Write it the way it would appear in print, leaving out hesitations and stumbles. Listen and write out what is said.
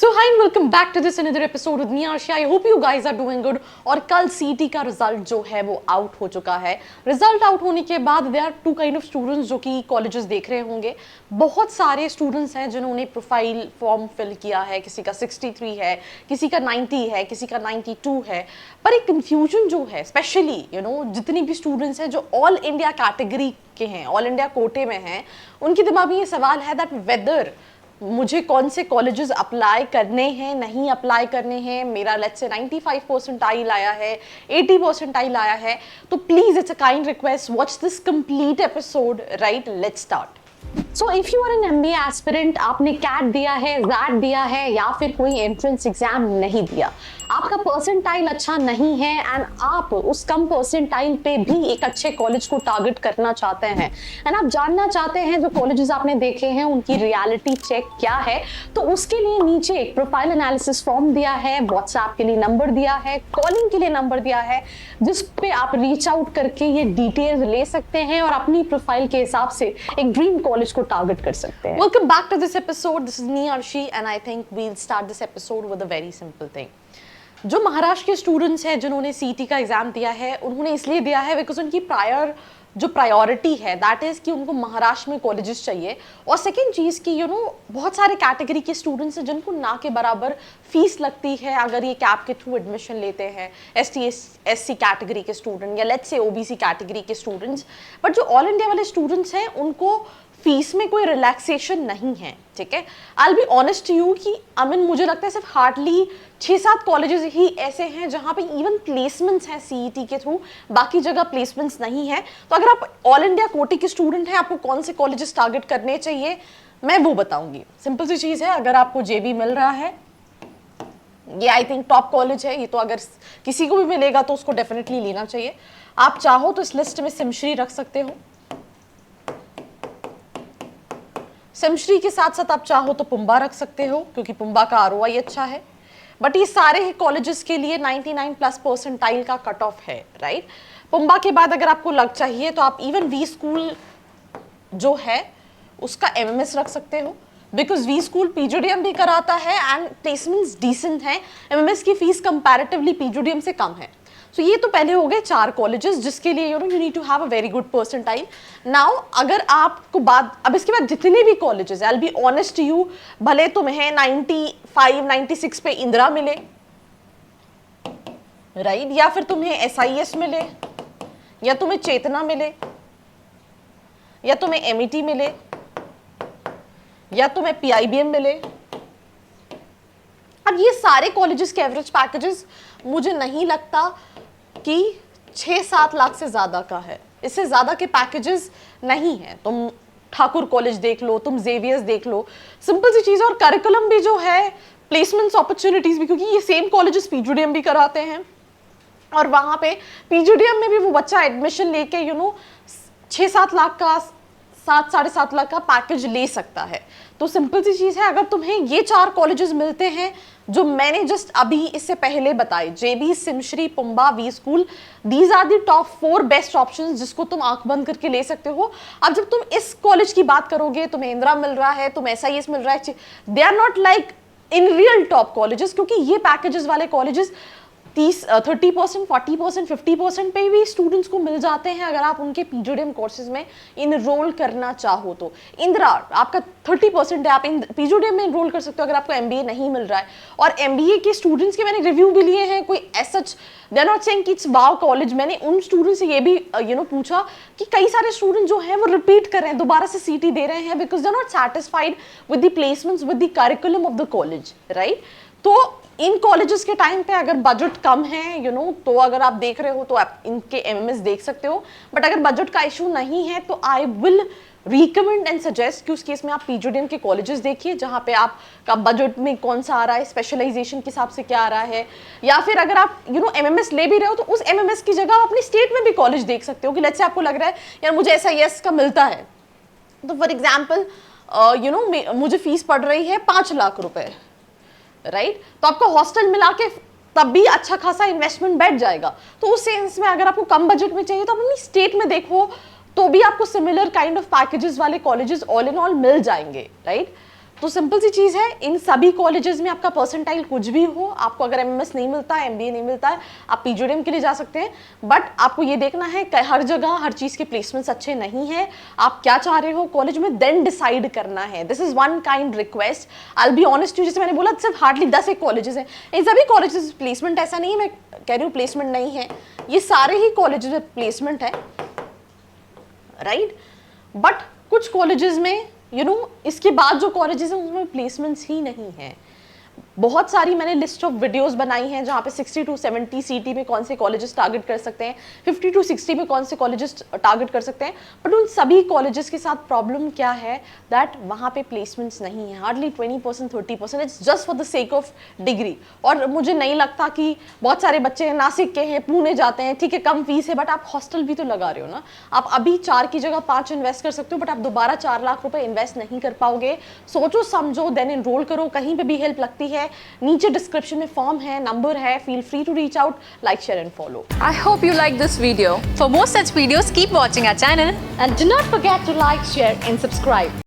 So hi and welcome back to this another episode with me Arshi. I hope you guys are doing good. और कल CT का result जो है वो out हो चुका है. रिजल्ट आउट होने के बाद there are two kind of students जो कि कॉलेजेस देख रहे होंगे. बहुत सारे स्टूडेंट्स हैं जिन्होंने प्रोफाइल फॉर्म फिल किया है. किसी का 63 है, किसी का 90 है, किसी का 92 है. पर एक कंफ्यूजन जो है स्पेशली जितनी भी स्टूडेंट्स हैं जो ऑल इंडिया कैटेगरी के हैं, ऑल इंडिया कोटे में हैं, उनके दिमाग में ये सवाल है दैट वेदर मुझे कौन से कॉलेजेस अप्लाई करने हैं, नहीं अप्लाई करने हैं. मेरा लेट्स से 95 परसेंटाइल आया है, 80 परसेंटाइल आया है. तो please it's a kind request, watch this complete episode. Right, let's start. So if you are an MBA aspirant, आपने कैट दिया है, जैट दिया है या फिर कोई एंट्रेंस एग्जाम नहीं दिया, आपका परसेंटाइल अच्छा नहीं है एंड आप उस कम परसेंटाइल पे भी एक अच्छे कॉलेज को टारगेट करना चाहते हैं एंड आप जानना चाहते हैं जो कॉलेजेस आपने देखे हैं उनकी रियलिटी चेक क्या है, तो उसके लिए नीचे एक प्रोफाइल एनालिसिस फॉर्म दिया है, व्हाट्सएप के लिए नंबर दिया है, कॉलिंग के लिए नंबर दिया है, जिस पे आप रीच आउट करके ये डिटेल्स ले सकते हैं और अपनी प्रोफाइल के हिसाब से एक ड्रीम कॉलेज को टारगेट कर सकते हैं. Welcome back to this episode. This is me Arshi and I think we will start this episode with a very simple thing. जो महाराष्ट्र के स्टूडेंट्स हैं जिन्होंने CT का एग्जाम दिया है, उन्होंने इसलिए दिया है बिकॉज उनकी जो प्रायोरिटी है दैट इज कि उनको महाराष्ट्र में कॉलेजेस चाहिए. और सेकेंड चीज़ की बहुत सारे कैटेगरी के स्टूडेंट्स हैं जिनको ना के बराबर फीस लगती है अगर ये कैप के थ्रू एडमिशन लेते हैं. SC कैटेगरी के स्टूडेंट या लेट्स से OBC कैटेगरी के स्टूडेंट्स. बट जो ऑल इंडिया वाले स्टूडेंट्स हैं उनको फीस में कोई रिलैक्सेशन नहीं है. ठीक है, I will be honest to you कि मुझे लगता है सिर्फ हार्डली 6-7 कॉलेजेस ही ऐसे हैं जहां पे इवन प्लेसमेंट्स हैं CET के थ्रू, बाकी जगह प्लेसमेंट्स नहीं है. तो अगर आप ऑल इंडिया कोटे के स्टूडेंट हैं, आपको कौन से कॉलेजेस टारगेट करने चाहिए मैं वो बताऊंगी. सिंपल सी चीज़ है, अगर आपको JB मिल रहा है, ये आई थिंक टॉप कॉलेज है, ये तो अगर किसी को भी मिलेगा तो उसको डेफिनेटली लेना चाहिए. आप चाहो तो इस लिस्ट में सिमश्री रख सकते हो. सिमश्री के साथ साथ आप चाहो तो पुंबा रख सकते हो क्योंकि पुंबा का ROI अच्छा है. बट ये सारे ही कॉलेजेस के लिए 99 प्लस परसेंटाइल का कट ऑफ है. राइट, पुंबा के बाद अगर आपको लग चाहिए तो आप इवन वी स्कूल जो है उसका MMS रख सकते हो बिकॉज वी स्कूल PGDM भी कराता है एंड प्लेसमेंट्स डिसेंट हैं. MMS की फीस कंपैरेटिवली PGDM से कम है. सो ये तो पहले हो गए 4 कॉलेजेस जिसके लिए you need to have a very good percentile. Now अगर आपको अब इसके बाद जितने भी colleges, I will be honest to you, भले तुम्हें 95 96 पे इंदिरा मिले, राइट, या फिर तुम्हें SIS मिले, या तुम्हें चेतना मिले, या तुम्हें MET मिले, या तुम्हें PIBM मिले. अब ये सारे कॉलेजेस के एवरेज पैकेजेस मुझे नहीं लगता कि 6-7 लाख से ज़्यादा का है. इससे ज़्यादा के पैकेजेस नहीं है. तुम ठाकुर कॉलेज देख लो, तुम जेवियर्स देख लो, सिंपल सी चीज़. और करिकुलम भी जो है, प्लेसमेंट्स अपॉर्चुनिटीज़ भी, क्योंकि ये सेम कॉलेजेस PGDM भी कराते हैं और वहाँ पे PGDM में भी वो बच्चा एडमिशन लेके 6-7 लाख का, 7-7.5 लाख का पैकेज ले सकता है. तो सिंपल सी चीज़ है, अगर तुम्हें ये 4 कॉलेजेस मिलते हैं जो मैंने जस्ट अभी इससे पहले बताए, JB, सिमश्री, पुंबा, V school, these are the top 4 best options जिसको तुम आंख बंद करके ले सकते हो. अब जब तुम इस कॉलेज की बात करोगे, तुम्हें इंदिरा मिल रहा है, तुम्हें SIS मिल रहा है, they are not like in real top colleges, क्योंकि ये पैकेजेस वाले कॉलेजेस 30%, 40%, 50% पे भी स्टूडेंट्स को मिल जाते हैं अगर आप उनके PGDM कोर्सेज में इनरोल करना चाहो तो. इंदिरा आपका 30% है, आप PGDM में इनरोल कर सकते हो अगर आपको MBA नहीं मिल रहा है. और MBA के स्टूडेंट्स के मैंने रिव्यू भी लिए हैं, कोई सच दे आर नॉट सेइंग कि इट्स वाव कॉलेज. मैंने उन स्टूडेंट से ये भी पूछा कि कई सारे स्टूडेंट जो हैं वो रिपीट कर रहे हैं, दोबारा से CT दे रहे हैं because they are not satisfied with the placements, with the curriculum of the college. Right, तो इन कॉलेजेस के टाइम पे अगर बजट कम है तो अगर आप देख रहे हो तो आप इनके MMS देख सकते हो. बट अगर बजट का इशू नहीं है तो I will recommend and suggest कि उस केस में आप PGDM के कॉलेजेस देखिए जहाँ पे आपका बजट में कौन सा आ रहा है, स्पेशलाइजेशन के हिसाब से क्या आ रहा है. या फिर अगर आप MMS ले भी रहे हो तो उस MMS की जगह आप अपनी स्टेट में भी कॉलेज देख सकते हो कि लेट्स से आपको लग रहा है यार मुझे SIS का मिलता है, तो फॉर एग्जाम्पल मुझे फीस पड़ रही है 5 लाख रुपए, राइट, तो आपको हॉस्टल मिला के तब भी अच्छा खासा इन्वेस्टमेंट बैठ जाएगा. तो उस सेंस में अगर आपको कम बजट में चाहिए तो आप अपनी स्टेट में देखो तो भी आपको सिमिलर काइंड ऑफ पैकेजेस वाले कॉलेजेस ऑल इन ऑल मिल जाएंगे. राइट, तो सिंपल सी चीज़ है, इन सभी कॉलेजेस में आपका परसेंटाइल कुछ भी हो, आपको अगर एमएमएस नहीं मिलता है, एमबीए नहीं मिलता है, आप पीजीडीएम के लिए जा सकते हैं। बट आपको ये देखना है कि हर जगह हर चीज़ के प्लेसमेंट्स अच्छे नहीं है। आप क्या चाह रहे हो कॉलेज में, देन डिसाइड करना है। This is one kind request, I will be honest to, जैसे मैंने बोला सिर्फ हार्डली 10 एक कॉलेजेस हैं, इन सभी कॉलेजेस प्लेसमेंट ऐसा नहीं है मैं कह रही हूँ प्लेसमेंट नहीं है, ये सारे ही कॉलेजेस में प्लेसमेंट है, राइट। बट कुछ कॉलेजेस में इसके बाद जो कॉलेजेस हैं उसमें प्लेसमेंट्स ही नहीं है। बहुत सारी मैंने लिस्ट ऑफ वीडियोस बनाई हैं जहाँ पे 60 to 70 सीटी में कौन से कॉलेजेस टारगेट कर सकते हैं, 50 to 60 में कौन से कॉलेजेस टारगेट कर सकते हैं। बट उन सभी कॉलेजेस के साथ प्रॉब्लम क्या है, दैट वहाँ पे प्लेसमेंट्स नहीं है, hardly 20% 30%, it's just for the sake of degree. और मुझे नहीं लगता कि बहुत सारे बच्चे नासिक के हैं, पुणे जाते हैं, ठीक है कम फीस है, बट आप हॉस्टल भी तो लगा रहे हो ना। आप अभी 4 की जगह 5 इन्वेस्ट कर सकते हो, बट आप दोबारा 4 लाख रुपए इन्वेस्ट नहीं कर पाओगे। सोचो समझो, देन एनरोल करो। कहीं पे भी हेल्प लगती है, नीचे डिस्क्रिप्शन में फॉर्म है, नंबर है, feel free to reach out, like, share and follow. I hope you like this video. For more such videos, keep watching our channel. And do not forget to like, share and subscribe.